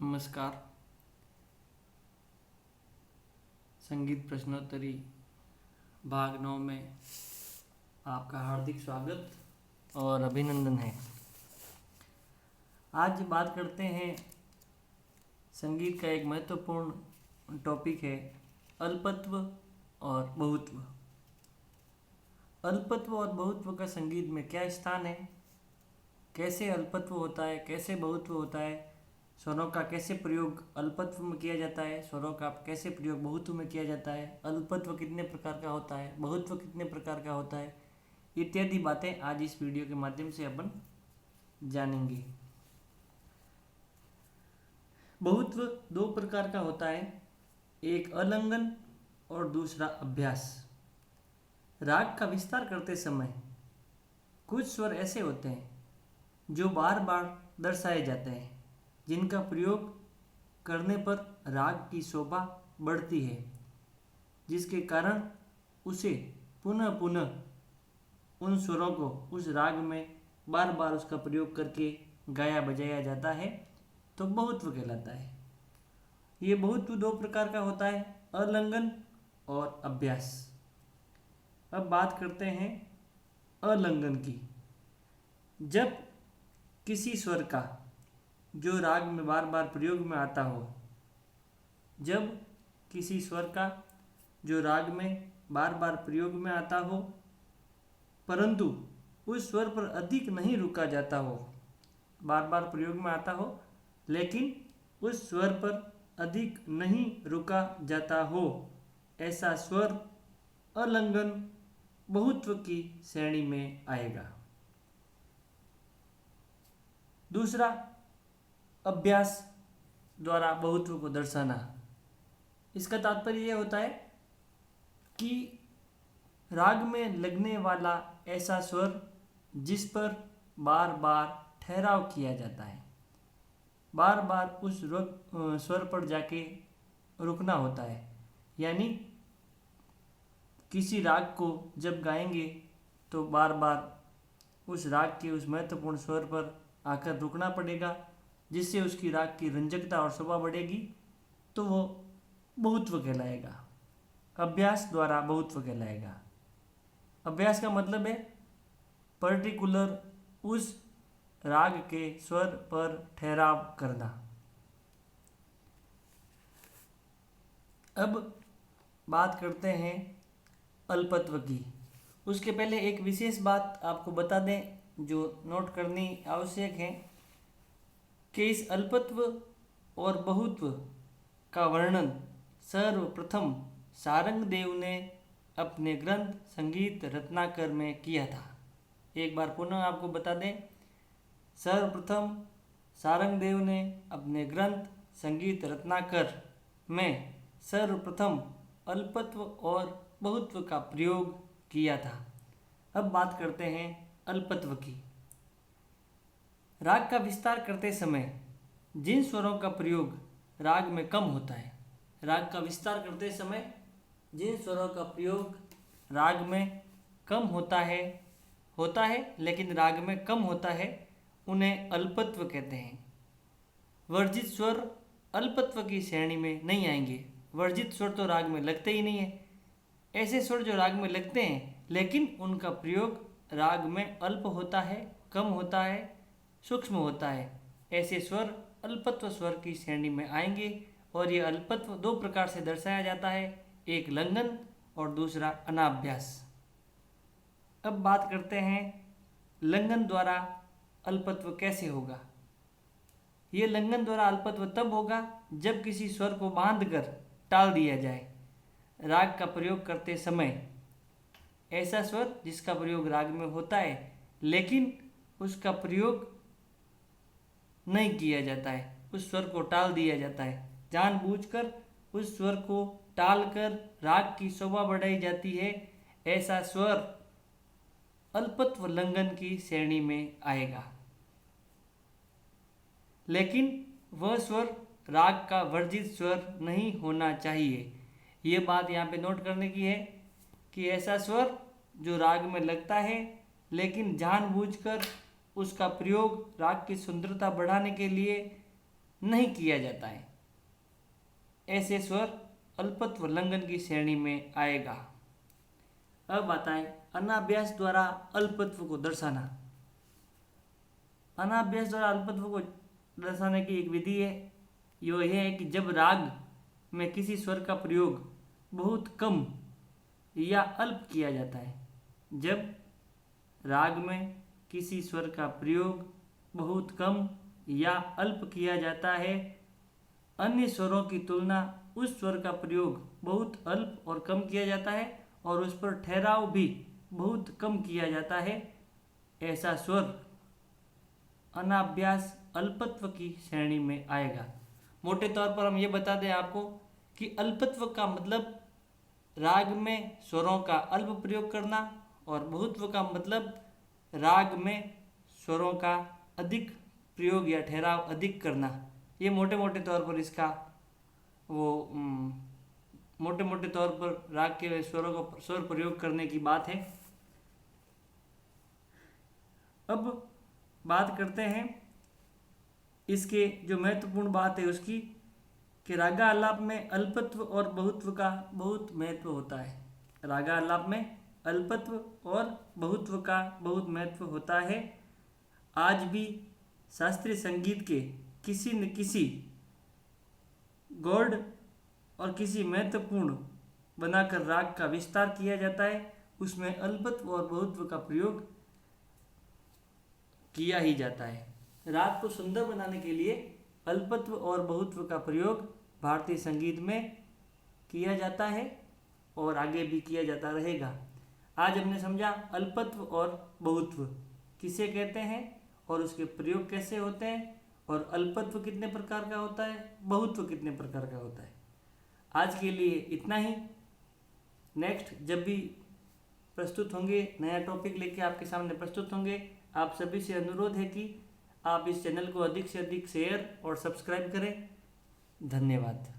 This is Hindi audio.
नमस्कार। संगीत प्रश्नोत्तरी भाग 9 में आपका हार्दिक स्वागत और अभिनंदन है। आज बात करते हैं संगीत का एक महत्वपूर्ण टॉपिक है अल्पत्व और बहुत्व। अल्पत्व और बहुत्व का संगीत में क्या स्थान है, कैसे अल्पत्व होता है, कैसे बहुत्व होता है, स्वरों का कैसे प्रयोग अल्पत्व में किया जाता है, स्वरों का कैसे प्रयोग बहुत्व में किया जाता है, अल्पत्व कितने प्रकार का होता है, बहुत्व कितने प्रकार का होता है, इत्यादि बातें आज इस वीडियो के माध्यम से अपन जानेंगे। बहुत्व दो प्रकार का होता है, एक अलंघन और दूसरा अभ्यास। राग का विस्तार करते समय कुछ स्वर ऐसे होते हैं जो बार बार दर्शाए जाते हैं, जिनका प्रयोग करने पर राग की शोभा बढ़ती है, जिसके कारण उसे पुनः पुनः उन स्वरों को उस राग में बार बार उसका प्रयोग करके गाया बजाया जाता है, तो बहुत्व कहलाता है। ये बहुत्व दो प्रकार का होता है, अलंघन और अभ्यास। अब बात करते हैं अलंघन की। जब किसी स्वर का जो राग में बार बार प्रयोग में आता हो, जब किसी स्वर का जो राग में बार बार प्रयोग में आता हो परंतु उस स्वर पर अधिक नहीं रुका जाता हो, बार बार प्रयोग में आता हो लेकिन उस स्वर पर अधिक नहीं रुका जाता हो, ऐसा स्वर अलंघन बहुत्व की श्रेणी में आएगा। दूसरा, अभ्यास द्वारा बहुत्व को दर्शाना। इसका तात्पर्य यह होता है कि राग में लगने वाला ऐसा स्वर जिस पर बार बार ठहराव किया जाता है, बार बार उस स्वर पर जाके रुकना होता है। यानी किसी राग को जब गाएंगे तो बार बार उस राग के उस महत्वपूर्ण स्वर पर आकर रुकना पड़ेगा, जिससे उसकी राग की रंजकता और शोभा बढ़ेगी, तो वो बहुत्व कहलाएगा, अभ्यास द्वारा बहुत्व कहलाएगा। अभ्यास का मतलब है पर्टिकुलर उस राग के स्वर पर ठहराव करना। अब बात करते हैं अल्पत्व की। उसके पहले एक विशेष बात आपको बता दें जो नोट करनी आवश्यक है कि इस अल्पत्व और बहुत्व का वर्णन सर्वप्रथम सारंगदेव ने अपने ग्रंथ संगीत रत्नाकर में किया था। एक बार पुनः आपको बता दें, सर्वप्रथम सारंगदेव ने अपने ग्रंथ संगीत रत्नाकर में सर्वप्रथम अल्पत्व और बहुत्व का प्रयोग किया था। अब बात करते हैं अल्पत्व की। राग का विस्तार करते समय जिन स्वरों का प्रयोग राग में कम होता है, राग का विस्तार करते समय जिन स्वरों का प्रयोग राग में कम होता है लेकिन राग में कम होता है, उन्हें अल्पत्व कहते हैं। वर्जित स्वर अल्पत्व की श्रेणी में नहीं आएंगे। वर्जित स्वर तो राग में लगते ही नहीं है। ऐसे स्वर जो राग में लगते हैं लेकिन उनका प्रयोग राग में अल्प होता है, कम होता है, सूक्ष्म होता है, ऐसे स्वर अल्पत्व स्वर की श्रेणी में आएंगे। और ये अल्पत्व दो प्रकार से दर्शाया जाता है, एक लंघन और दूसरा अनाभ्यास। अब बात करते हैं लंघन द्वारा अल्पत्व कैसे होगा। ये लंघन द्वारा अल्पत्व तब होगा जब किसी स्वर को बांधकर टाल दिया जाए। राग का प्रयोग करते समय ऐसा स्वर जिसका प्रयोग राग में होता है लेकिन उसका प्रयोग नहीं किया जाता है, उस स्वर को टाल दिया जाता है, जानबूझकर उस स्वर को टालकर राग की शोभा बढ़ाई जाती है, ऐसा स्वर अल्पत्व लंघन की श्रेणी में आएगा। लेकिन वह स्वर राग का वर्जित स्वर नहीं होना चाहिए। ये बात यहाँ पे नोट करने की है कि ऐसा स्वर जो राग में लगता है लेकिन जानबूझकर उसका प्रयोग राग की सुंदरता बढ़ाने के लिए नहीं किया जाता है। ऐसे स्वर अल्पत्व लंघन की श्रेणी में आएगा। अब आता है अनाभ्यास द्वारा अल्पत्व को दर्शाना। अनाभ्यास द्वारा अल्पत्व को दर्शाने की एक विधि है, यह है कि जब राग में किसी स्वर का प्रयोग बहुत कम या अल्प किया जाता है, जब राग में किसी स्वर का प्रयोग बहुत कम या अल्प किया जाता है, अन्य स्वरों की तुलना उस स्वर का प्रयोग बहुत अल्प और कम किया जाता है और उस पर ठहराव भी बहुत कम किया जाता है, ऐसा स्वर अनाभ्यास अल्पत्व की श्रेणी में आएगा। मोटे तौर पर हम ये बता दें आपको कि अल्पत्व का मतलब राग में स्वरों का अल्प प्रयोग करना और बहुत्व का मतलब राग में स्वरों का अधिक प्रयोग या ठहराव अधिक करना। ये मोटे मोटे तौर पर इसका मोटे मोटे तौर पर राग के स्वरों को स्वर प्रयोग करने की बात है। अब बात करते हैं इसके जो महत्वपूर्ण बात है उसकी, कि रागा आलाप में अल्पत्व और बहुत्व का बहुत महत्व होता है। रागा आलाप में अल्पत्व और बहुत्व का बहुत महत्व होता है। आज भी शास्त्रीय संगीत के किसी न किसी गौड़ और किसी महत्वपूर्ण बनाकर राग का विस्तार किया जाता है, उसमें अल्पत्व और बहुत्व का प्रयोग किया ही जाता है। राग को सुंदर बनाने के लिए अल्पत्व और बहुत्व का प्रयोग भारतीय संगीत में किया जाता है और आगे भी किया जाता रहेगा। आज हमने समझा अल्पत्व और बहुत्व किसे कहते हैं और उसके प्रयोग कैसे होते हैं, और अल्पत्व कितने प्रकार का होता है, बहुत्व कितने प्रकार का होता है। आज के लिए इतना ही। नेक्स्ट जब भी प्रस्तुत होंगे, नया टॉपिक लेके आपके सामने प्रस्तुत होंगे, आप सभी से अनुरोध है कि आप इस चैनल को अधिक से अधिक शेयर और सब्सक्राइब करें। धन्यवाद।